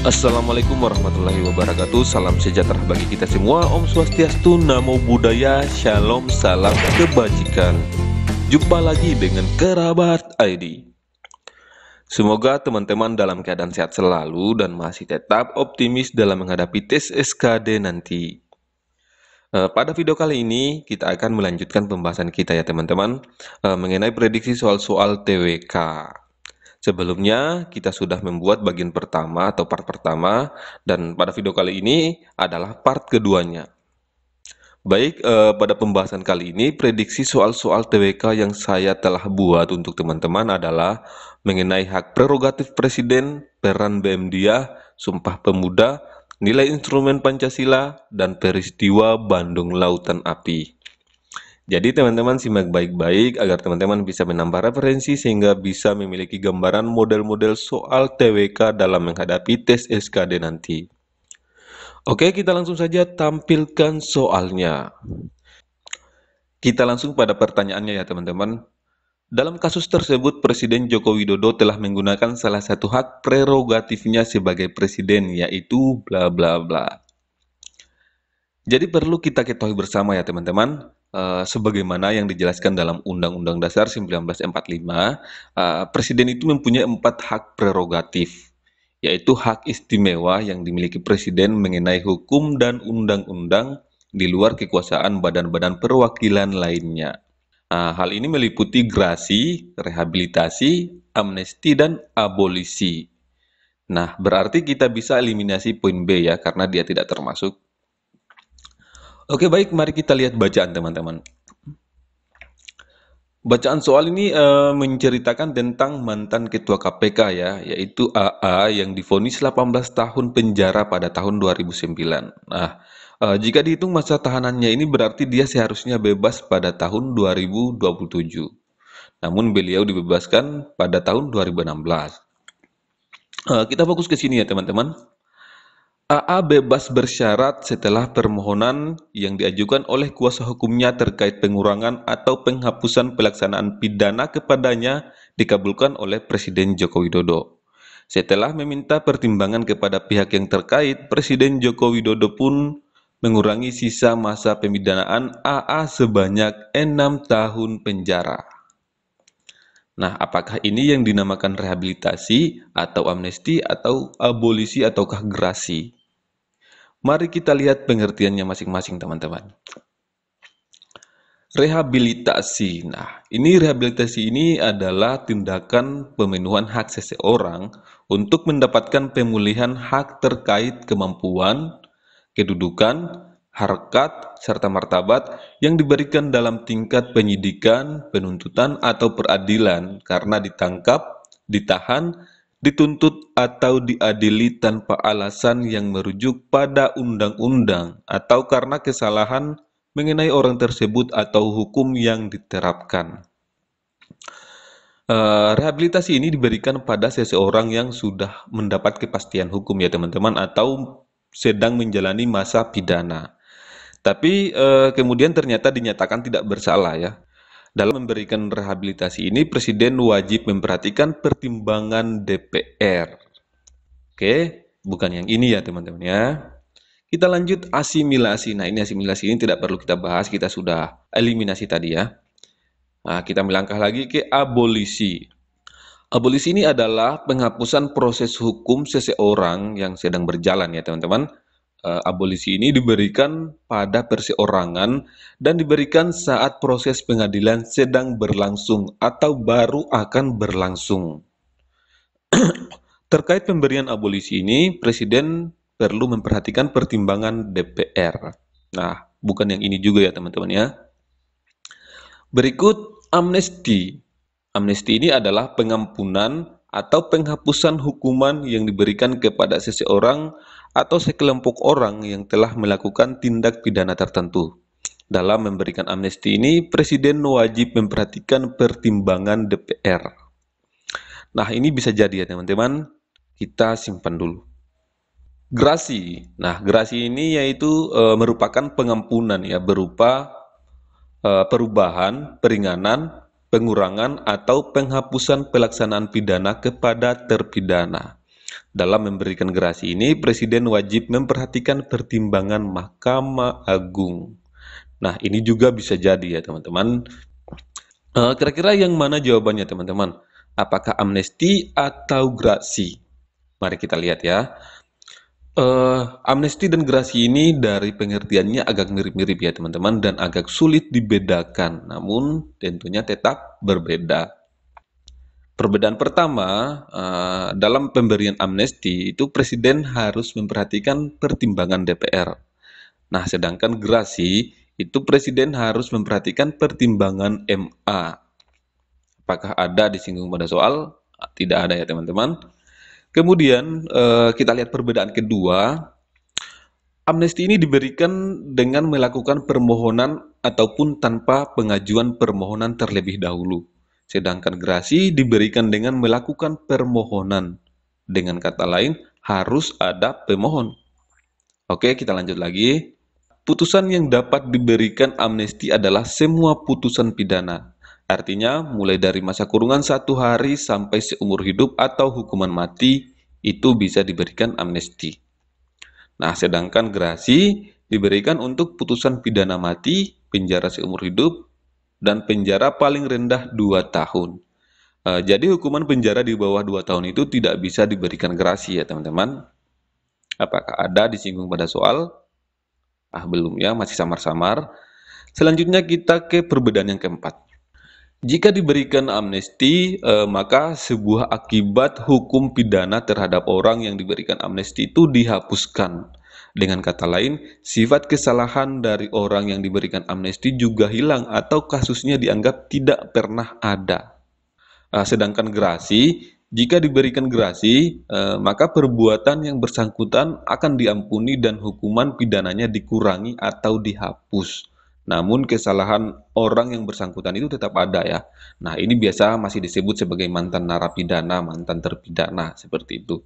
Assalamualaikum warahmatullahi wabarakatuh. Salam sejahtera bagi kita semua. Om Swastiastu, Namo Buddhaya, Shalom, salam kebajikan. Jumpa lagi dengan Kerabat ID. Semoga teman-teman dalam keadaan sehat selalu dan masih tetap optimis dalam menghadapi tes SKD nanti. Pada video kali ini kita akan melanjutkan pembahasan kita ya teman-teman, mengenai prediksi soal-soal TWK. Sebelumnya kita sudah membuat bagian pertama atau part pertama, dan pada video kali ini adalah part keduanya. Baik, pada pembahasan kali ini prediksi soal-soal TWK yang saya telah buat untuk teman-teman adalah mengenai hak prerogatif presiden, peran BM-Dia, Sumpah Pemuda, nilai instrumen Pancasila, dan peristiwa Bandung Lautan Api. Jadi teman-teman simak baik-baik agar teman-teman bisa menambah referensi sehingga bisa memiliki gambaran model-model soal TWK dalam menghadapi tes SKD nanti. Oke, kita langsung saja tampilkan soalnya. Kita langsung pada pertanyaannya ya teman-teman. Dalam kasus tersebut, Presiden Joko Widodo telah menggunakan salah satu hak prerogatifnya sebagai presiden, yaitu bla bla bla. Jadi perlu kita ketahui bersama ya teman-teman, sebagaimana yang dijelaskan dalam Undang-Undang Dasar 1945, Presiden itu mempunyai 4 hak prerogatif, yaitu hak istimewa yang dimiliki Presiden mengenai hukum dan undang-undang di luar kekuasaan badan-badan perwakilan lainnya. Hal ini meliputi grasi, rehabilitasi, amnesti, dan abolisi. Nah, berarti kita bisa eliminasi poin B ya, karena dia tidak termasuk. Oke, baik, mari kita lihat bacaan teman-teman. Bacaan soal ini menceritakan tentang mantan ketua KPK ya, yaitu AA yang divonis 18 tahun penjara pada tahun 2009. Nah, jika dihitung masa tahanannya ini berarti dia seharusnya bebas pada tahun 2027. Namun beliau dibebaskan pada tahun 2016. Kita fokus ke sini ya teman-teman. AA bebas bersyarat setelah permohonan yang diajukan oleh kuasa hukumnya terkait pengurangan atau penghapusan pelaksanaan pidana kepadanya dikabulkan oleh Presiden Joko Widodo. Setelah meminta pertimbangan kepada pihak yang terkait, Presiden Joko Widodo pun mengurangi sisa masa pemidanaan AA sebanyak 6 tahun penjara. Nah, apakah ini yang dinamakan rehabilitasi atau amnesti atau abolisi ataukah grasi? Mari kita lihat pengertiannya masing-masing teman-teman. Rehabilitasi. Nah, rehabilitasi ini adalah tindakan pemenuhan hak seseorang untuk mendapatkan pemulihan hak terkait kemampuan, kedudukan, harkat, serta martabat yang diberikan dalam tingkat penyidikan, penuntutan, atau peradilan karena ditangkap, ditahan, dituntut atau diadili tanpa alasan yang merujuk pada undang-undang atau karena kesalahan mengenai orang tersebut atau hukum yang diterapkan. Rehabilitasi ini diberikan pada seseorang yang sudah mendapat kepastian hukum ya teman-teman, atau sedang menjalani masa pidana. Tapi kemudian ternyata dinyatakan tidak bersalah ya. Dalam memberikan rehabilitasi ini, Presiden wajib memperhatikan pertimbangan DPR. Oke, bukan yang ini ya teman-teman ya. Kita lanjut asimilasi. Nah, ini asimilasi ini tidak perlu kita bahas, kita sudah eliminasi tadi ya. Nah, kita melangkah lagi ke abolisi. Abolisi ini adalah penghapusan proses hukum seseorang yang sedang berjalan ya teman-teman. Abolisi ini diberikan pada perseorangan dan diberikan saat proses pengadilan sedang berlangsung atau baru akan berlangsung. Terkait pemberian abolisi ini, Presiden perlu memperhatikan pertimbangan DPR. Nah, bukan yang ini juga ya teman-teman ya. Berikut amnesti. Amnesti ini adalah pengampunan atau penghapusan hukuman yang diberikan kepada seseorang atau sekelompok orang yang telah melakukan tindak pidana tertentu. Dalam memberikan amnesti ini, Presiden wajib memperhatikan pertimbangan DPR. Nah, ini bisa jadi ya teman-teman, kita simpan dulu. Grasi. Nah, grasi ini yaitu merupakan pengampunan ya, berupa perubahan, peringanan, pengurangan, atau penghapusan pelaksanaan pidana kepada terpidana. Dalam memberikan gerasi ini, Presiden wajib memperhatikan pertimbangan Mahkamah Agung. Nah, ini juga bisa jadi ya teman-teman. Kira-kira yang mana jawabannya teman-teman? Apakah amnesti atau grasi? Mari kita lihat ya. Amnesti dan grasi ini dari pengertiannya agak mirip-mirip ya teman-teman dan agak sulit dibedakan, namun tentunya tetap berbeda. Perbedaan pertama, dalam pemberian amnesti itu Presiden harus memperhatikan pertimbangan DPR. Nah, sedangkan grasi itu Presiden harus memperhatikan pertimbangan MA. Apakah ada disinggung pada soal? Tidak ada ya teman-teman. Kemudian kita lihat perbedaan kedua. Amnesti ini diberikan dengan melakukan permohonan ataupun tanpa pengajuan permohonan terlebih dahulu. Sedangkan grasi diberikan dengan melakukan permohonan. Dengan kata lain, harus ada pemohon. Oke, kita lanjut lagi. Putusan yang dapat diberikan amnesti adalah semua putusan pidana. Artinya, mulai dari masa kurungan 1 hari sampai seumur hidup atau hukuman mati, itu bisa diberikan amnesti. Nah, sedangkan grasi diberikan untuk putusan pidana mati, penjara seumur hidup, dan penjara paling rendah 2 tahun. Jadi hukuman penjara di bawah 2 tahun itu tidak bisa diberikan grasi ya teman-teman. Apakah ada disinggung pada soal? Belum ya, masih samar-samar. Selanjutnya kita ke perbedaan yang keempat. Jika diberikan amnesti, maka sebuah akibat hukum pidana terhadap orang yang diberikan amnesti itu dihapuskan. Dengan kata lain, sifat kesalahan dari orang yang diberikan amnesti juga hilang atau kasusnya dianggap tidak pernah ada. Sedangkan grasi, jika diberikan grasi, maka perbuatan yang bersangkutan akan diampuni dan hukuman pidananya dikurangi atau dihapus. Namun kesalahan orang yang bersangkutan itu tetap ada ya. Nah, ini biasa masih disebut sebagai mantan narapidana, mantan terpidana, seperti itu.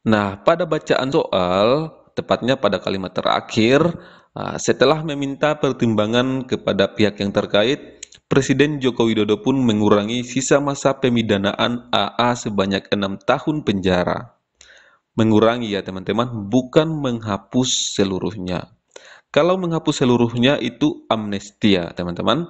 Nah, pada bacaan soal, tepatnya pada kalimat terakhir, setelah meminta pertimbangan kepada pihak yang terkait, Presiden Joko Widodo pun mengurangi sisa masa pemidanaan AA sebanyak 6 tahun penjara. Mengurangi ya teman-teman, bukan menghapus seluruhnya. Kalau menghapus seluruhnya itu amnesti ya teman-teman.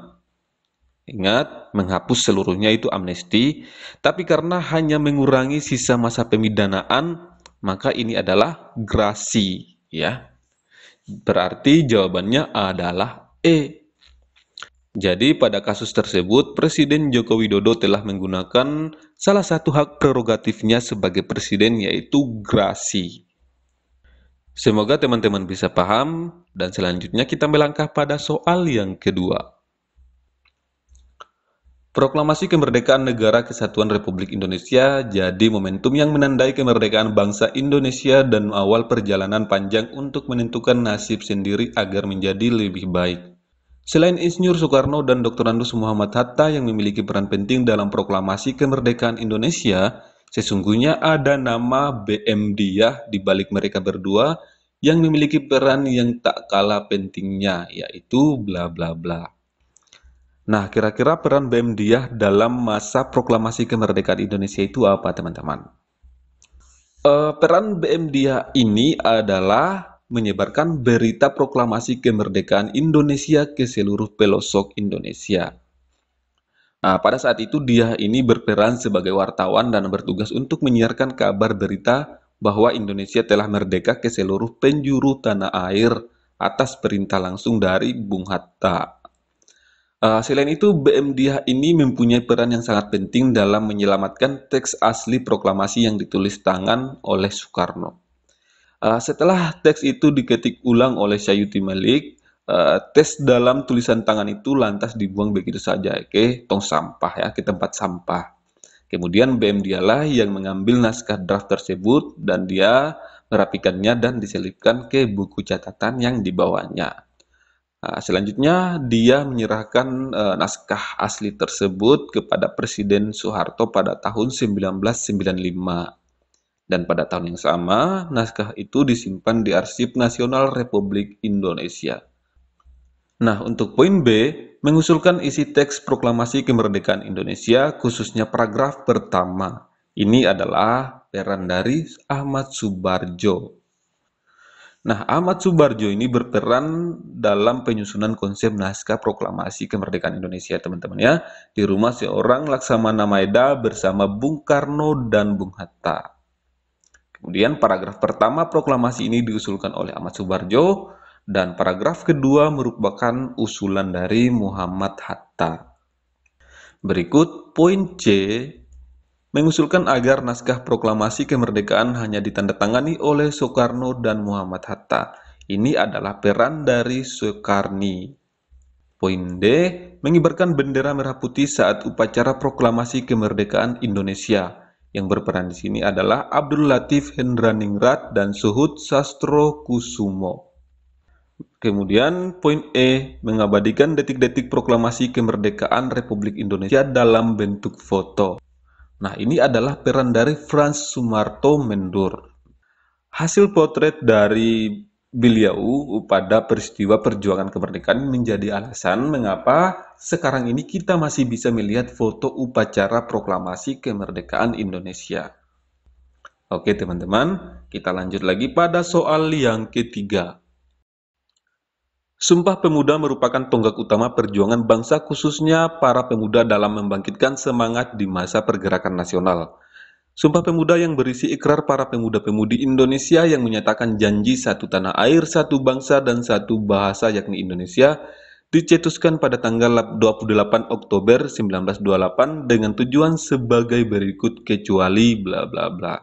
Ingat, menghapus seluruhnya itu amnesti, tapi karena hanya mengurangi sisa masa pemidanaan, maka ini adalah grasi ya. Berarti jawabannya adalah E. Jadi pada kasus tersebut Presiden Joko Widodo telah menggunakan salah satu hak prerogatifnya sebagai presiden yaitu grasi. Semoga teman-teman bisa paham, dan selanjutnya kita melangkah pada soal yang kedua. Proklamasi Kemerdekaan Negara Kesatuan Republik Indonesia jadi momentum yang menandai kemerdekaan bangsa Indonesia dan awal perjalanan panjang untuk menentukan nasib sendiri agar menjadi lebih baik. Selain Insinyur Soekarno dan Dr. Andes Muhammad Hatta yang memiliki peran penting dalam proklamasi kemerdekaan Indonesia, sesungguhnya ada nama BM Diah di balik mereka berdua yang memiliki peran yang tak kalah pentingnya, yaitu bla bla bla. Nah, kira-kira peran BM Diah dalam masa proklamasi kemerdekaan Indonesia itu apa, teman-teman? Peran BM Diah ini adalah menyebarkan berita proklamasi kemerdekaan Indonesia ke seluruh pelosok Indonesia. Nah, pada saat itu dia ini berperan sebagai wartawan dan bertugas untuk menyiarkan kabar berita bahwa Indonesia telah merdeka ke seluruh penjuru tanah air atas perintah langsung dari Bung Hatta. Selain itu, BM Diah ini mempunyai peran yang sangat penting dalam menyelamatkan teks asli proklamasi yang ditulis tangan oleh Soekarno. Setelah teks itu diketik ulang oleh Sayuti Malik, teks dalam tulisan tangan itu lantas dibuang begitu saja ke tong sampah ya, ke tempat sampah. Kemudian BM Diahlah yang mengambil naskah draft tersebut dan dia merapikannya dan diselipkan ke buku catatan yang dibawanya. Selanjutnya dia menyerahkan naskah asli tersebut kepada Presiden Soeharto pada tahun 1995. Dan pada tahun yang sama, naskah itu disimpan di Arsip Nasional Republik Indonesia. Nah, untuk poin B, mengusulkan isi teks proklamasi kemerdekaan Indonesia, khususnya paragraf pertama. Ini adalah peran dari Ahmad Subarjo. Nah, Ahmad Subarjo ini berperan dalam penyusunan konsep naskah proklamasi kemerdekaan Indonesia, teman-teman ya, di rumah seorang Laksamana Maeda bersama Bung Karno dan Bung Hatta. Kemudian paragraf pertama proklamasi ini diusulkan oleh Ahmad Subarjo dan paragraf kedua merupakan usulan dari Muhammad Hatta. Berikut poin C mengusulkan agar naskah proklamasi kemerdekaan hanya ditandatangani oleh Soekarno dan Muhammad Hatta. Ini adalah peran dari Soekarni. Poin D, mengibarkan bendera merah putih saat upacara proklamasi kemerdekaan Indonesia. Yang berperan di sini adalah Abdul Latif Hendraningrat dan Suhud Sastrokusumo. Kemudian poin E, mengabadikan detik-detik proklamasi kemerdekaan Republik Indonesia dalam bentuk foto. Nah, ini adalah peran dari Frans Sumarto Mendur. Hasil potret dari beliau pada peristiwa perjuangan kemerdekaan menjadi alasan mengapa sekarang ini kita masih bisa melihat foto upacara proklamasi kemerdekaan Indonesia. Oke teman-teman, kita lanjut lagi pada soal yang ketiga. Sumpah Pemuda merupakan tonggak utama perjuangan bangsa khususnya para pemuda dalam membangkitkan semangat di masa pergerakan nasional. Sumpah Pemuda yang berisi ikrar para pemuda-pemudi Indonesia yang menyatakan janji satu tanah air, satu bangsa, dan satu bahasa yakni Indonesia dicetuskan pada tanggal 28 Oktober 1928 dengan tujuan sebagai berikut kecuali bla bla bla.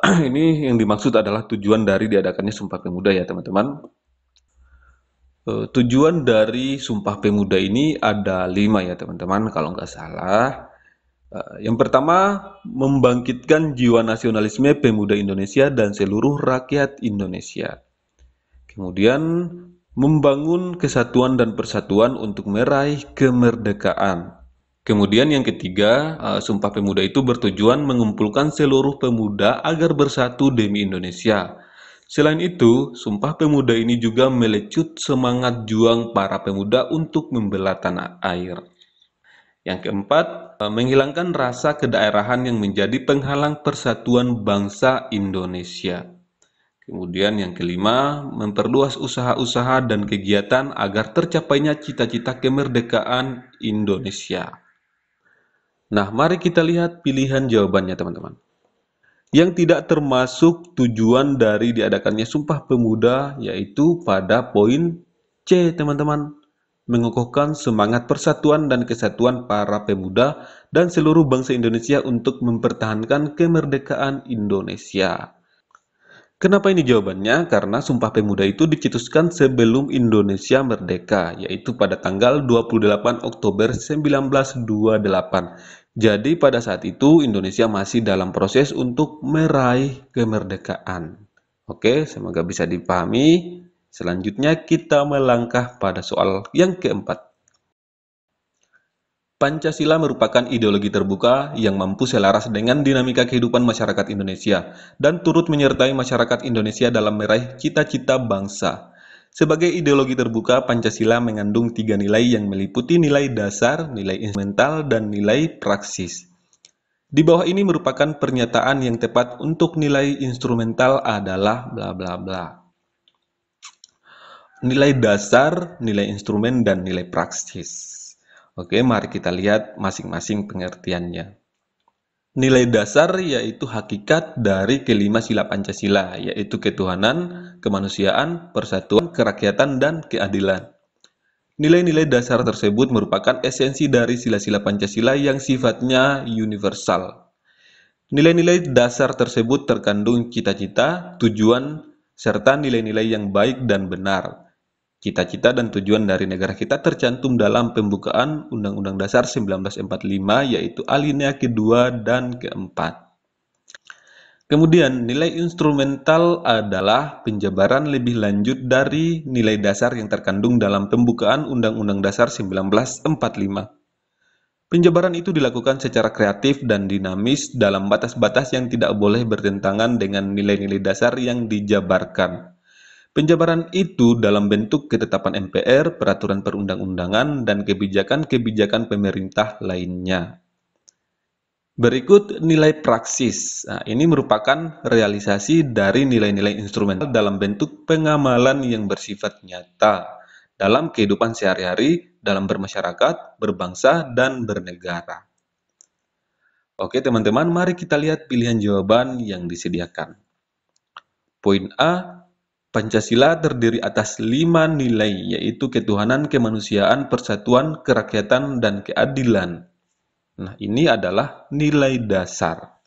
Ini yang dimaksud adalah tujuan dari diadakannya Sumpah Pemuda ya teman-teman. Tujuan dari Sumpah Pemuda ini ada 5 ya teman-teman kalau nggak salah. Yang pertama, membangkitkan jiwa nasionalisme pemuda Indonesia dan seluruh rakyat Indonesia. Kemudian, membangun kesatuan dan persatuan untuk meraih kemerdekaan. Kemudian yang ketiga, Sumpah Pemuda itu bertujuan mengumpulkan seluruh pemuda agar bersatu demi Indonesia. Selain itu, Sumpah Pemuda ini juga melecut semangat juang para pemuda untuk membela tanah air. Yang keempat, menghilangkan rasa kedaerahan yang menjadi penghalang persatuan bangsa Indonesia. Kemudian yang kelima, memperluas usaha-usaha dan kegiatan agar tercapainya cita-cita kemerdekaan Indonesia. Nah, mari kita lihat pilihan jawabannya teman-teman. Yang tidak termasuk tujuan dari diadakannya Sumpah Pemuda yaitu pada poin C teman-teman, mengokohkan semangat persatuan dan kesatuan para pemuda dan seluruh bangsa Indonesia untuk mempertahankan kemerdekaan Indonesia. Kenapa ini jawabannya? Karena Sumpah Pemuda itu dicetuskan sebelum Indonesia merdeka, yaitu pada tanggal 28 Oktober 1928. Jadi pada saat itu Indonesia masih dalam proses untuk meraih kemerdekaan. Oke, semoga bisa dipahami. Selanjutnya kita melangkah pada soal yang keempat. Pancasila merupakan ideologi terbuka yang mampu selaras dengan dinamika kehidupan masyarakat Indonesia dan turut menyertai masyarakat Indonesia dalam meraih cita-cita bangsa. Sebagai ideologi terbuka, Pancasila mengandung 3 nilai yang meliputi nilai dasar, nilai instrumental, dan nilai praksis. Di bawah ini merupakan pernyataan yang tepat untuk nilai instrumental adalah bla bla bla. Nilai dasar, nilai instrumen, dan nilai praksis. Oke, mari kita lihat masing-masing pengertiannya. Nilai dasar yaitu hakikat dari kelima sila Pancasila, yaitu ketuhanan, kemanusiaan, persatuan, kerakyatan, dan keadilan. Nilai-nilai dasar tersebut merupakan esensi dari sila-sila Pancasila yang sifatnya universal. Nilai-nilai dasar tersebut terkandung cita-cita, tujuan, serta nilai-nilai yang baik dan benar. Cita-cita dan tujuan dari negara kita tercantum dalam pembukaan Undang-Undang Dasar 1945 yaitu alinea kedua dan keempat. Kemudian nilai instrumental adalah penjabaran lebih lanjut dari nilai dasar yang terkandung dalam pembukaan Undang-Undang Dasar 1945. Penjabaran itu dilakukan secara kreatif dan dinamis dalam batas-batas yang tidak boleh bertentangan dengan nilai-nilai dasar yang dijabarkan. Penjabaran itu dalam bentuk ketetapan MPR, peraturan perundang-undangan, dan kebijakan-kebijakan pemerintah lainnya. Berikut nilai praksis. Nah, ini merupakan realisasi dari nilai-nilai instrumental dalam bentuk pengamalan yang bersifat nyata dalam kehidupan sehari-hari, dalam bermasyarakat, berbangsa, dan bernegara. Oke teman-teman, mari kita lihat pilihan jawaban yang disediakan. Poin A, Pancasila terdiri atas 5 nilai, yaitu ketuhanan, kemanusiaan, persatuan, kerakyatan, dan keadilan. Nah, ini adalah nilai dasar.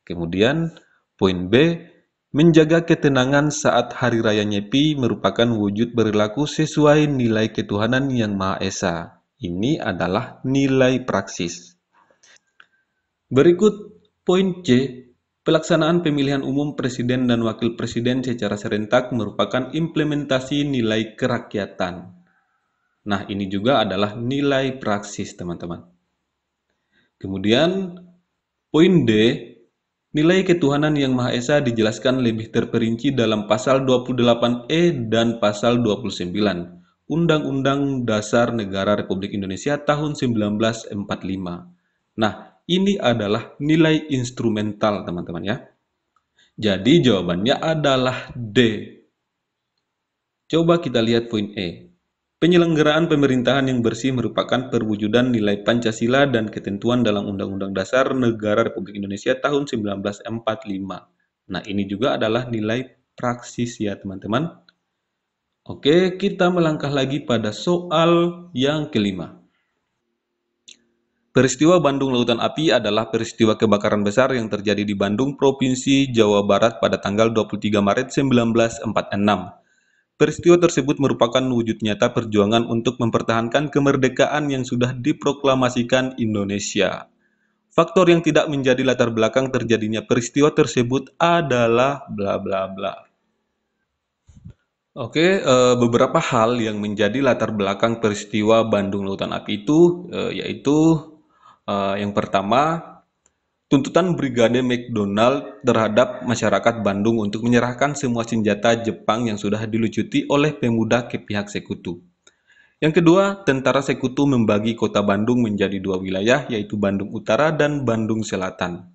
Kemudian, poin B, menjaga ketenangan saat Hari Raya Nyepi merupakan wujud perilaku sesuai nilai ketuhanan yang Maha Esa. Ini adalah nilai praksis. Berikut poin C, pelaksanaan pemilihan umum presiden dan wakil presiden secara serentak merupakan implementasi nilai kerakyatan. Nah, ini juga adalah nilai praksis, teman-teman. Kemudian, poin D, nilai ketuhanan yang Maha Esa dijelaskan lebih terperinci dalam pasal 28E dan pasal 29 Undang-Undang Dasar Negara Republik Indonesia tahun 1945. Nah, ini adalah nilai instrumental, teman-teman ya. Jadi jawabannya adalah D. Coba kita lihat poin E. Penyelenggaraan pemerintahan yang bersih merupakan perwujudan nilai Pancasila dan ketentuan dalam Undang-Undang Dasar Negara Republik Indonesia tahun 1945. Nah, ini juga adalah nilai praksis ya, teman-teman. Oke, kita melangkah lagi pada soal yang kelima. Peristiwa Bandung Lautan Api adalah peristiwa kebakaran besar yang terjadi di Bandung, Provinsi Jawa Barat pada tanggal 23 Maret 1946. Peristiwa tersebut merupakan wujud nyata perjuangan untuk mempertahankan kemerdekaan yang sudah diproklamasikan Indonesia. Faktor yang tidak menjadi latar belakang terjadinya peristiwa tersebut adalah bla bla bla. Oke, beberapa hal yang menjadi latar belakang peristiwa Bandung Lautan Api itu yaitu yang pertama, tuntutan Brigade McDonald terhadap masyarakat Bandung untuk menyerahkan semua senjata Jepang yang sudah dilucuti oleh pemuda ke pihak sekutu. Yang kedua, tentara sekutu membagi kota Bandung menjadi dua wilayah, yaitu Bandung Utara dan Bandung Selatan.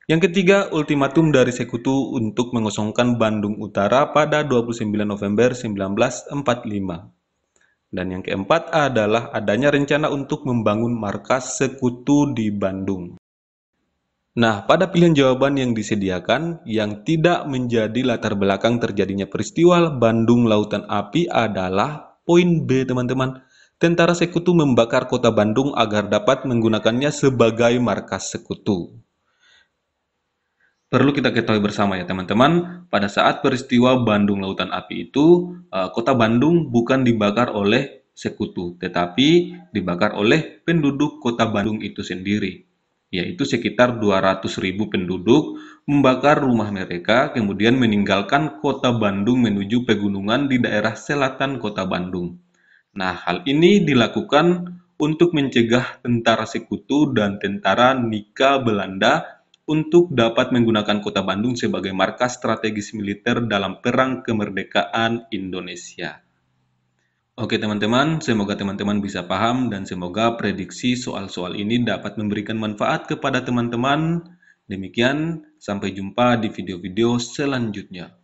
Yang ketiga, ultimatum dari sekutu untuk mengosongkan Bandung Utara pada 29 November 1945. Dan yang keempat adalah adanya rencana untuk membangun markas sekutu di Bandung. Nah, pada pilihan jawaban yang disediakan, yang tidak menjadi latar belakang terjadinya peristiwa Bandung Lautan Api adalah poin B, teman-teman. Tentara sekutu membakar kota Bandung agar dapat menggunakannya sebagai markas sekutu. Perlu kita ketahui bersama ya teman-teman, pada saat peristiwa Bandung Lautan Api itu, kota Bandung bukan dibakar oleh sekutu, tetapi dibakar oleh penduduk kota Bandung itu sendiri, yaitu sekitar 200.000 penduduk membakar rumah mereka, kemudian meninggalkan kota Bandung menuju pegunungan di daerah selatan kota Bandung. Nah, hal ini dilakukan untuk mencegah tentara sekutu dan tentara Nika Belanda untuk dapat menggunakan kota Bandung sebagai markas strategis militer dalam Perang Kemerdekaan Indonesia. Oke teman-teman, semoga teman-teman bisa paham dan semoga prediksi soal-soal ini dapat memberikan manfaat kepada teman-teman. Demikian, sampai jumpa di video-video selanjutnya.